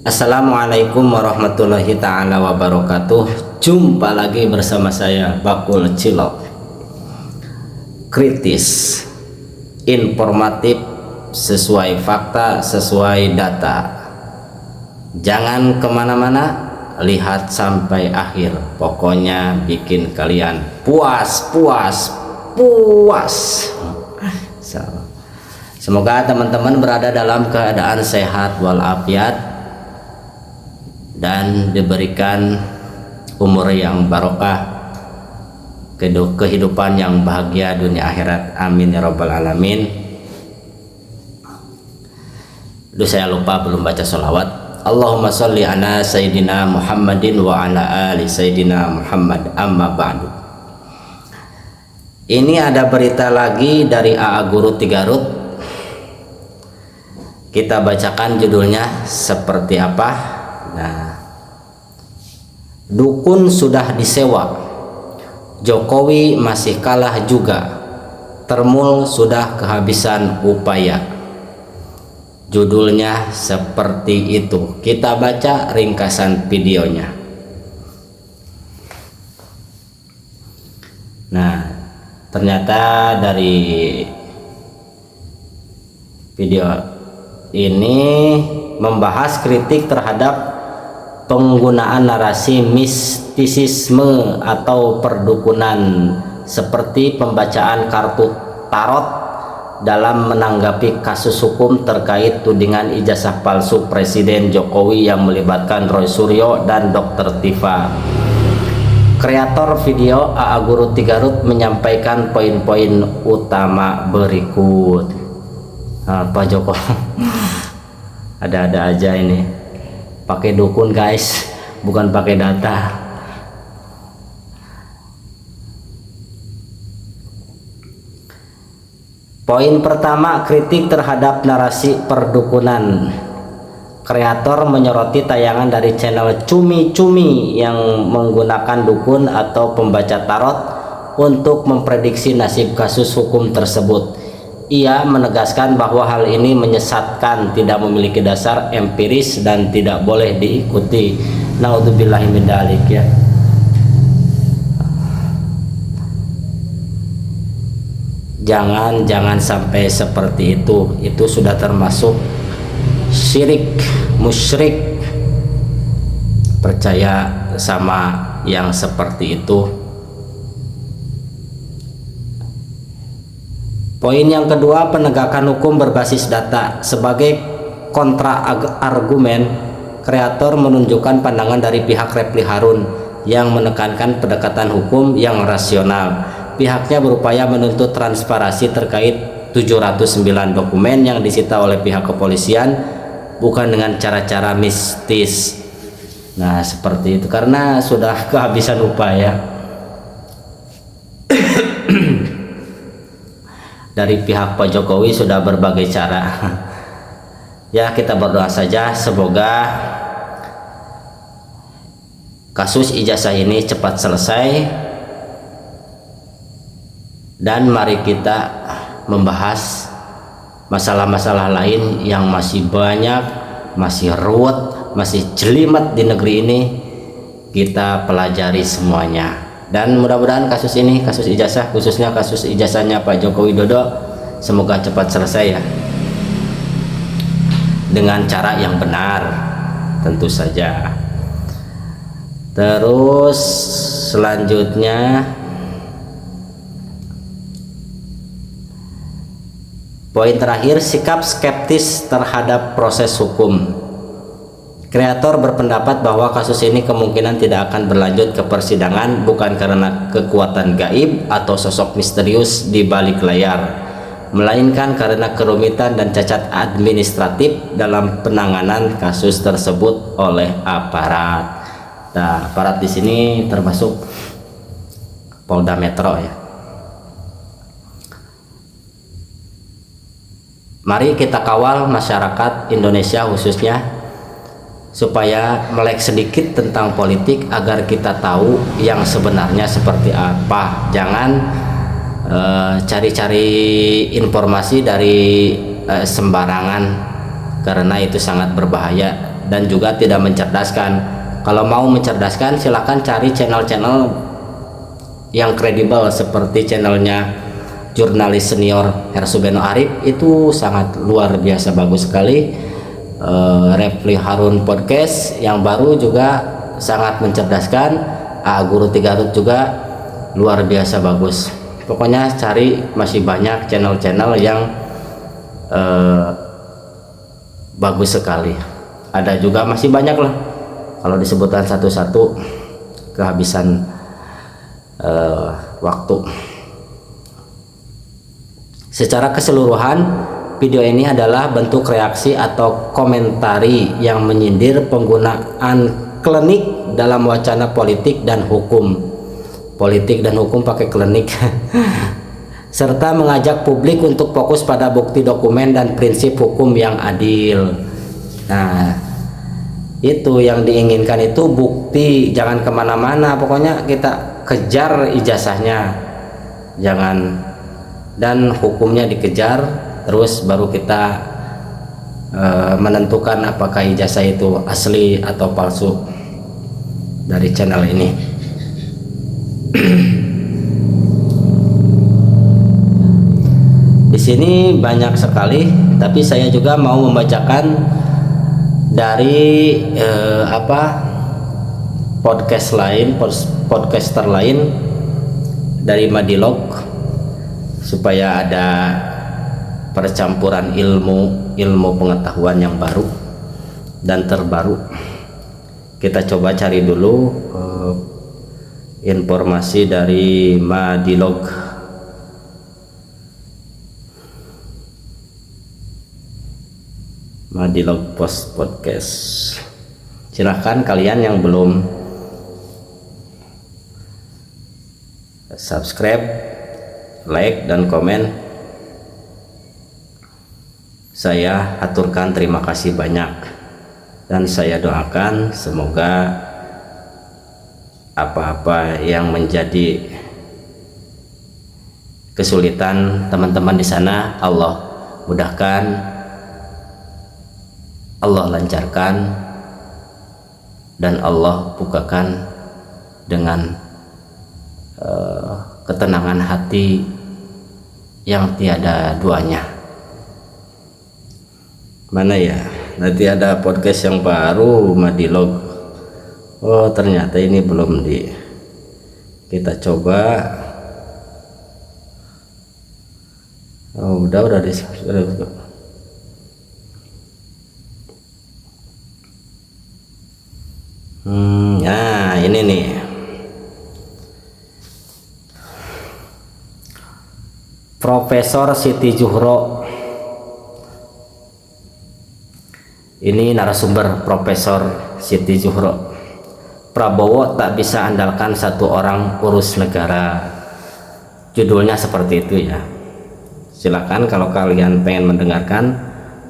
Assalamualaikum warahmatullahi ta'ala wabarakatuh. Jumpa lagi bersama saya Bakul Cilok. Kritis, informatif, sesuai fakta, sesuai data. Jangan kemana-mana, lihat sampai akhir. Pokoknya bikin kalian puas. Semoga teman-teman berada dalam keadaan sehat walafiat dan diberikan umur yang barokah, kehidupan yang bahagia dunia akhirat, amin ya rabbal alamin. Duh, saya lupa belum baca sholawat. Allahumma sholli ala sayyidina Muhammadin wa ala ali sayyidina Muhammad, amma ba'du. Ini ada berita lagi dari AA Guru Tigarut. Kita bacakan judulnya seperti apa. Nah, dukun sudah disewa, Jokowi masih kalah juga, Termul sudah kehabisan upaya. Judulnya seperti itu. Kita baca ringkasan videonya. Nah, ternyata dari video ini membahas kritik terhadap penggunaan narasi mistisisme atau perdukunan seperti pembacaan kartu tarot dalam menanggapi kasus hukum terkait tudingan ijazah palsu Presiden Jokowi yang melibatkan Roy Suryo dan Dr. Tifa. Kreator video AA Guru Tigarut menyampaikan poin-poin utama berikut. Pak Joko ada-ada aja ini. Pakai dukun guys, bukan pakai data. Poin pertama, kritik terhadap narasi perdukunan. Kreator menyoroti tayangan dari channel Cumi Cumi yang menggunakan dukun atau pembaca tarot untuk memprediksi nasib kasus hukum tersebut. Ia menegaskan bahwa hal ini menyesatkan, tidak memiliki dasar empiris dan tidak boleh diikuti. Naudzubillahi min dzalik ya. Jangan sampai seperti itu. Itu sudah termasuk syirik, musyrik. Percaya sama yang seperti itu. Poin yang kedua, penegakan hukum berbasis data. Sebagai kontra argumen, kreator menunjukkan pandangan dari pihak Refli Harun yang menekankan pendekatan hukum yang rasional. Pihaknya berupaya menuntut transparansi terkait 709 dokumen yang disita oleh pihak kepolisian, bukan dengan cara-cara mistis. Nah, seperti itu karena sudah kehabisan upaya. Dari pihak Pak Jokowi sudah berbagai cara. Ya, kita berdoa saja semoga kasus ijazah ini cepat selesai, dan mari kita membahas masalah-masalah lain yang masih banyak, masih ruwet, masih jelimet di negeri ini. Kita pelajari semuanya. Dan mudah-mudahan kasus ini, kasus ijazah, khususnya kasus ijazahnya Pak Joko Widodo, semoga cepat selesai ya, dengan cara yang benar tentu saja. Terus selanjutnya, poin terakhir, sikap skeptis terhadap proses hukum. Kreator berpendapat bahwa kasus ini kemungkinan tidak akan berlanjut ke persidangan bukan karena kekuatan gaib atau sosok misterius di balik layar, melainkan karena kerumitan dan cacat administratif dalam penanganan kasus tersebut oleh aparat. Nah, aparat di sini termasuk Polda Metro ya. Mari kita kawal masyarakat Indonesia khususnya supaya melek sedikit tentang politik agar kita tahu yang sebenarnya seperti apa. Jangan cari-cari informasi dari sembarangan, karena itu sangat berbahaya dan juga tidak mencerdaskan. Kalau mau mencerdaskan silakan cari channel-channel yang kredibel seperti channelnya jurnalis senior Hersubeno Arif, itu sangat luar biasa bagus sekali. Refli Harun Podcast yang baru juga sangat mencerdaskan. Guru Tigarut juga luar biasa bagus. Pokoknya cari, masih banyak channel-channel yang bagus sekali. Ada juga masih banyak lah, kalau disebutkan satu-satu kehabisan waktu. Secara keseluruhan, video ini adalah bentuk reaksi atau komentari yang menyindir penggunaan klinik dalam wacana politik dan hukum. Politik dan hukum pakai klinik. Serta mengajak publik untuk fokus pada bukti dokumen dan prinsip hukum yang adil. Nah, itu yang diinginkan, itu bukti, jangan kemana-mana, pokoknya kita kejar ijazahnya, jangan, dan hukumnya dikejar, terus baru kita menentukan apakah ijazah itu asli atau palsu dari channel ini. Di sini banyak sekali, tapi saya juga mau membacakan dari podcast lain, podcaster lain dari Madilog, supaya ada percampuran ilmu pengetahuan yang baru dan terbaru. Kita coba cari dulu informasi dari Madilog. Madilog Post Podcast. Silahkan kalian yang belum subscribe, like dan komen, saya aturkan terima kasih banyak, dan saya doakan semoga apa-apa yang menjadi kesulitan teman-teman di sana Allah mudahkan, Allah lancarkan, dan Allah bukakan dengan ketenangan hati yang tiada duanya. Mana ya, nanti ada podcast yang baru Madilog. Oh ternyata ini belum kita coba. Oh udah di nah ini nih, Profesor Siti Zuhro. Ini narasumber Profesor Siti Zuhro. Prabowo tak bisa andalkan satu orang urus negara. Judulnya seperti itu ya. Silakan kalau kalian pengen mendengarkan,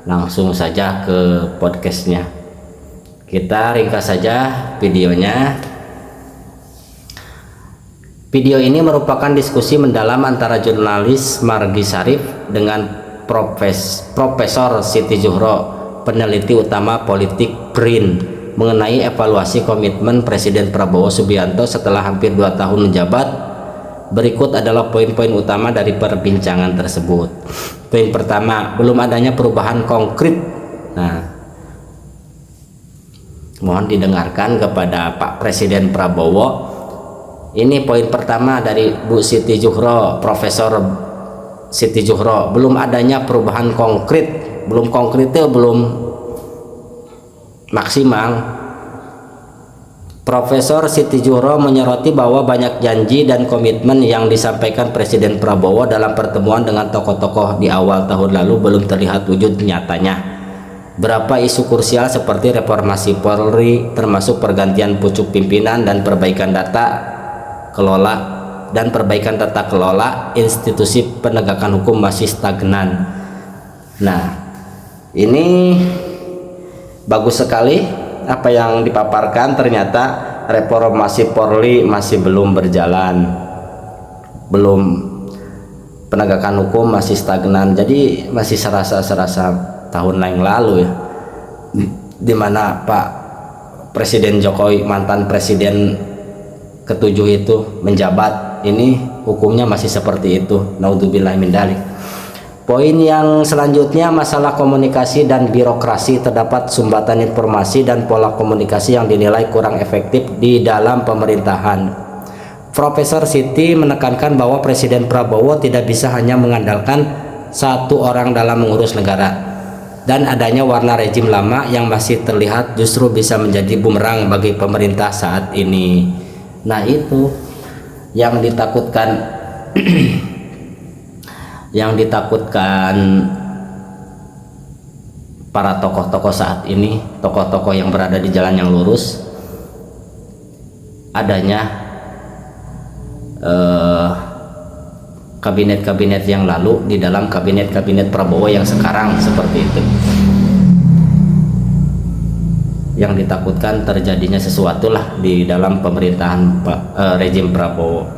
langsung saja ke podcastnya. Kita ringkas saja videonya. Video ini merupakan diskusi mendalam antara jurnalis Margi Syarif dengan Profesor Siti Zuhro, peneliti utama politik BRIN, mengenai evaluasi komitmen Presiden Prabowo Subianto setelah hampir 2 tahun menjabat. Berikut adalah poin-poin utama dari perbincangan tersebut. Poin pertama, belum adanya perubahan konkret. Nah, mohon didengarkan kepada Pak Presiden Prabowo. Ini poin pertama dari Bu Siti Zuhro, Profesor Siti Zuhro. Belum adanya perubahan konkret, belum konkretnya belum maksimal. Profesor Siti Zuhro menyoroti bahwa banyak janji dan komitmen yang disampaikan Presiden Prabowo dalam pertemuan dengan tokoh-tokoh di awal tahun lalu belum terlihat wujud nyatanya. Berapa isu krusial seperti reformasi Polri, termasuk pergantian pucuk pimpinan dan perbaikan tata kelola institusi penegakan hukum masih stagnan. Nah, ini bagus sekali apa yang dipaparkan. Ternyata reformasi Polri masih belum berjalan, belum, penegakan hukum masih stagnan, jadi masih serasa tahun yang lalu ya. di mana Pak Presiden Jokowi, mantan presiden ketujuh itu menjabat, ini hukumnya masih seperti itu. Naudzubillah min dzalik. Poin yang selanjutnya, masalah komunikasi dan birokrasi. Terdapat sumbatan informasi dan pola komunikasi yang dinilai kurang efektif di dalam pemerintahan. Profesor Siti menekankan bahwa Presiden Prabowo tidak bisa hanya mengandalkan satu orang dalam mengurus negara, dan adanya warna rezim lama yang masih terlihat justru bisa menjadi bumerang bagi pemerintah saat ini. Nah, itu yang ditakutkan yang ditakutkan para tokoh-tokoh saat ini, tokoh-tokoh yang berada di jalan yang lurus, adanya kabinet-kabinet yang lalu di dalam kabinet-kabinet Prabowo yang sekarang seperti itu. Yang ditakutkan terjadinya sesuatu lah di dalam pemerintahan rezim Prabowo.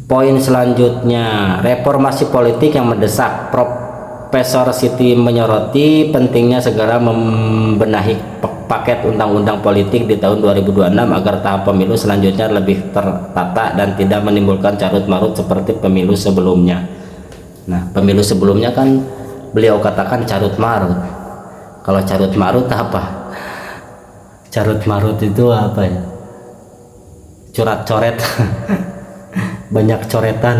Poin selanjutnya, reformasi politik yang mendesak. Profesor Siti menyoroti pentingnya segera membenahi paket undang-undang politik di tahun 2026 agar tahap pemilu selanjutnya lebih tertata dan tidak menimbulkan carut-marut seperti pemilu sebelumnya. Nah, pemilu sebelumnya kan beliau katakan carut-marut. Kalau carut-marut apa? Carut-marut itu apa ya? Coret-coret. Banyak coretan.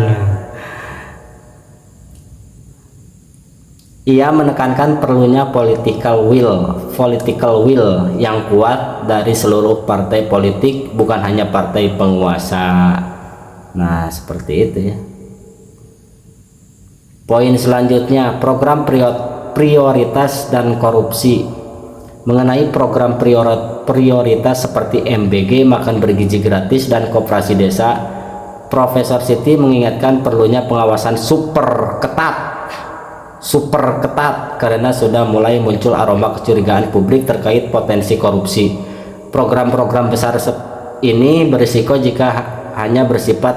Ia menekankan perlunya political will yang kuat dari seluruh partai politik, bukan hanya partai penguasa. Nah, seperti itu ya. Poin selanjutnya, program prioritas dan korupsi. Mengenai program prioritas seperti MBG, makan bergizi gratis, dan koperasi desa, Profesor Siti mengingatkan perlunya pengawasan super ketat karena sudah mulai muncul aroma kecurigaan publik terkait potensi korupsi. Program-program besar ini berisiko jika hanya bersifat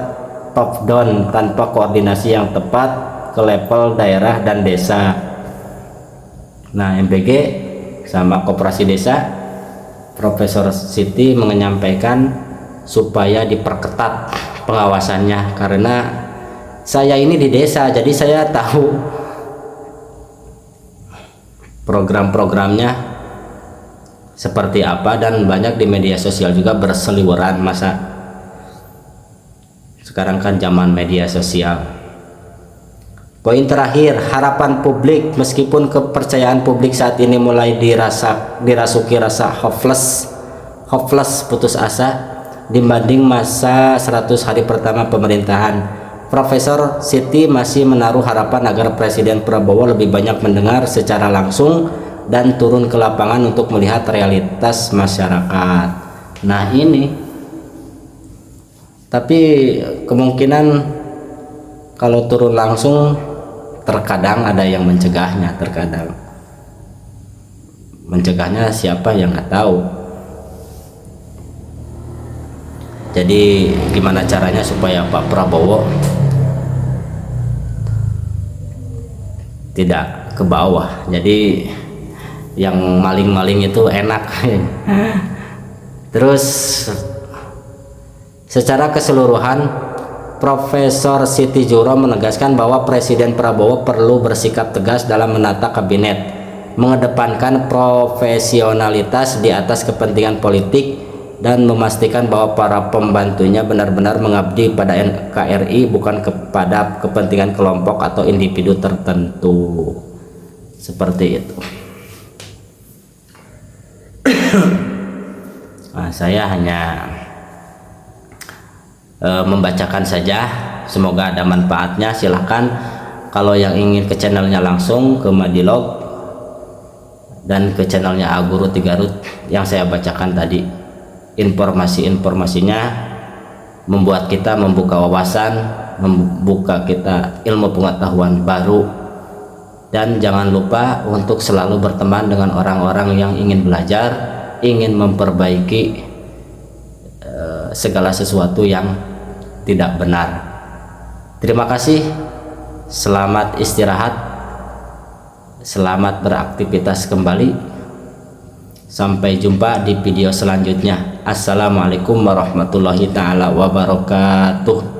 top down tanpa koordinasi yang tepat ke level daerah dan desa. Nah, MBG sama koperasi desa, Profesor Siti menyampaikan supaya diperketat pengawasannya, karena saya ini di desa, jadi saya tahu program-programnya seperti apa, dan banyak di media sosial juga berseliweran. Masa sekarang kan zaman media sosial. Poin terakhir, harapan publik. Meskipun kepercayaan publik saat ini mulai dirasuki rasa hopeless, putus asa dibanding masa 100 hari pertama pemerintahan, Profesor Siti masih menaruh harapan agar Presiden Prabowo lebih banyak mendengar secara langsung dan turun ke lapangan untuk melihat realitas masyarakat. Nah, ini tapi kemungkinan kalau turun langsung terkadang ada yang mencegahnya, siapa yang nggak tahu. Jadi gimana caranya supaya Pak Prabowo tidak ke bawah? Jadi yang maling-maling itu enak. Terus secara keseluruhan, Profesor Siti Juro menegaskan bahwa Presiden Prabowo perlu bersikap tegas dalam menata kabinet, mengedepankan profesionalitas di atas kepentingan politik, dan memastikan bahwa para pembantunya benar-benar mengabdi pada NKRI, bukan kepada kepentingan kelompok atau individu tertentu. Seperti itu. Nah, saya hanya membacakan saja, semoga ada manfaatnya. Silahkan kalau yang ingin ke channelnya langsung ke Madilog dan ke channelnya Aguru Tigarut yang saya bacakan tadi. Informasi-informasinya membuat kita membuka wawasan, membuka kita ilmu pengetahuan baru, dan jangan lupa untuk selalu berteman dengan orang-orang yang ingin belajar, ingin memperbaiki segala sesuatu yang tidak benar. Terima kasih, selamat istirahat, Selamat beraktivitas kembali. Sampai jumpa di video selanjutnya. Assalamualaikum warahmatullahi taala wabarakatuh.